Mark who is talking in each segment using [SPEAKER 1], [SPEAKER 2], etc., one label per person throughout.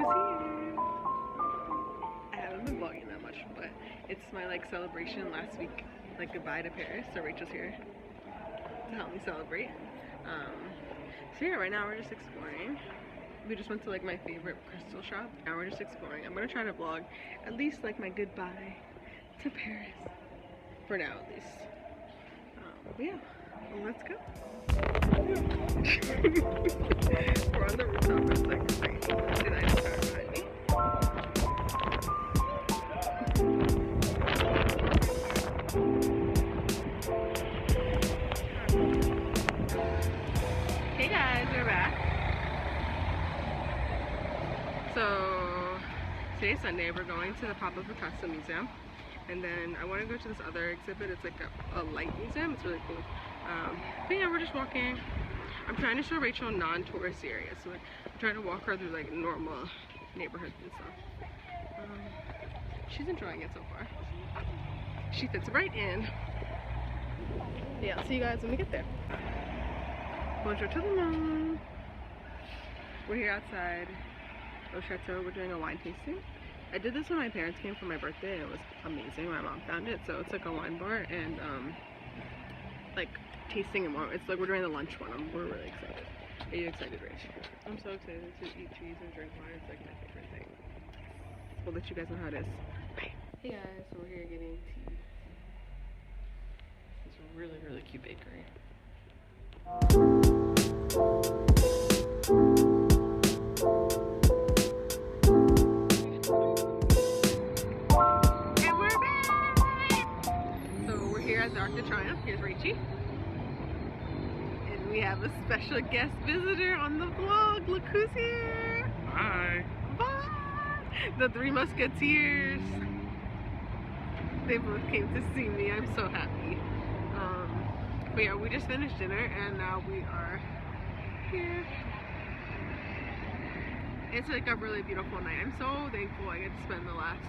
[SPEAKER 1] here. I haven't been vlogging that much, but it's my like celebration last week, like goodbye to Paris. So Rachel's here to help me celebrate. So yeah, right now we're just exploring. We just went to like my favorite crystal shop. Now we're just exploring. I'm gonna try to vlog at least like my goodbye to Paris. For now at least. But yeah, well, let's go. We're on the rooftop, it's like great. See the Eiffel Tower behind me? Hey guys, we're back. So today's Sunday, we're going to the Pablo Picasso Museum, and then I want to go to this other exhibit. It's like a light museum. It's really cool. But yeah, we're just walking. I'm trying to show Rachel non-tourist areas, so like, I'm trying to walk her through like normal neighborhoods and stuff. She's enjoying it so far. She fits right in. Yeah, I'll see you guys when we get there. Bonjour to the moon. We're here outside Au Chateau. We're doing a wine tasting. I did this when my parents came for my birthday. It was amazing. My mom found it. So it's like a wine bar and like tasting and it's like we're doing the lunch one. We're really excited. Are you excited, Rach? I'm so excited to eat cheese and drink wine. It's like my favorite thing. We'll let you guys know how it is. Bye. Hey guys, so we're here getting tea. It's a really, really cute bakery. And we're back! So we're here at the Arc de Triomphe. Here's Rachie. And we have a special guest visitor on the vlog. Look who's here!
[SPEAKER 2] Hi!
[SPEAKER 1] Bye! The Three Musketeers. They both came to see me. I'm so happy. But yeah, we just finished dinner and now we are here. It's like a really beautiful night. I'm so thankful I get to spend the last,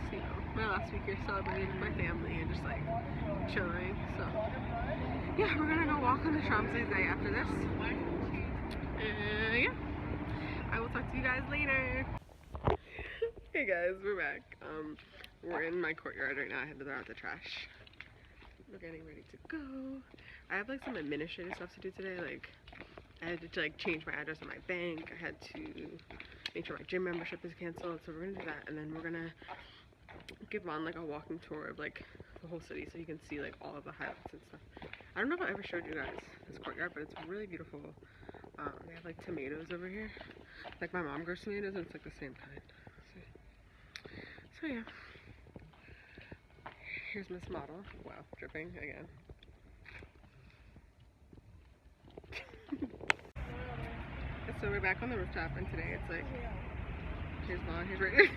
[SPEAKER 1] my last week here celebrating with my family and just like chilling. So yeah, we're gonna go walk on the Champs-Élysées after this. And yeah, I will talk to you guys later. Hey guys, we're back. We're in my courtyard right now. I had to throw out the trash. We're getting ready to go. I have like some administrative stuff to do today. Like I had to like change my address on my bank. I had to make sure my gym membership is canceled. So we're gonna do that, and then we're gonna give on like a walking tour of like the whole city, so you can see like all of the highlights and stuff. I don't know if I ever showed you guys this courtyard, but it's really beautiful. They have like tomatoes over here. Like my mom grows tomatoes, and it's like the same kind. So yeah. Here's Miss Model. Wow, dripping again. So we're back on the rooftop, and today it's like, here's Vaughn, here's right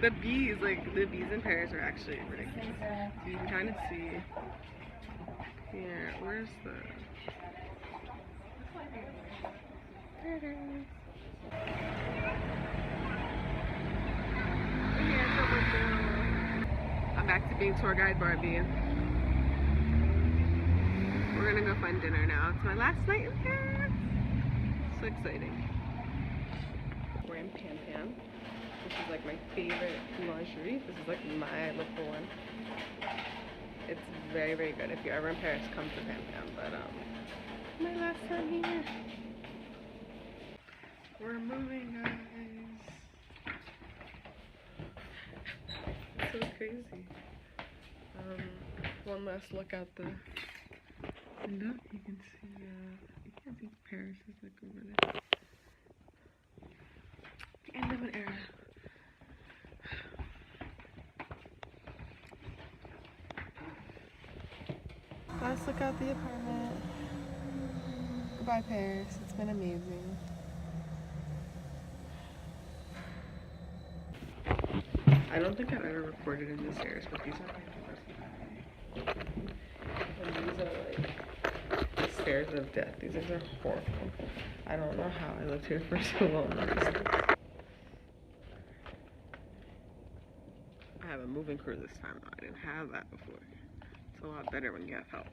[SPEAKER 1] The bees, like the bees in Paris are actually ridiculous. So you can kind of see here, where's the, there it is. Here's the window. I'm back to being tour guide Barbie. We're gonna go find dinner now. It's my last night in Paris. So exciting. We're in Pam Pam. This is like my favorite lingerie. This is like my local one. It's very, very good. If you're ever in Paris, come to Pam Pam. But my last time here. We're moving, guys. It's so crazy. One last look out the window. You can see you can't see Paris is like over there. The end of an era. Let's look out the apartment. Goodbye, Paris. It's been amazing. I don't think I've ever recorded in the stairs, but these are my first. And these are like the stairs of death. These are horrible. I don't know how I lived here for so long. I have a moving crew this time. I didn't have that before. It's a lot better when you have help.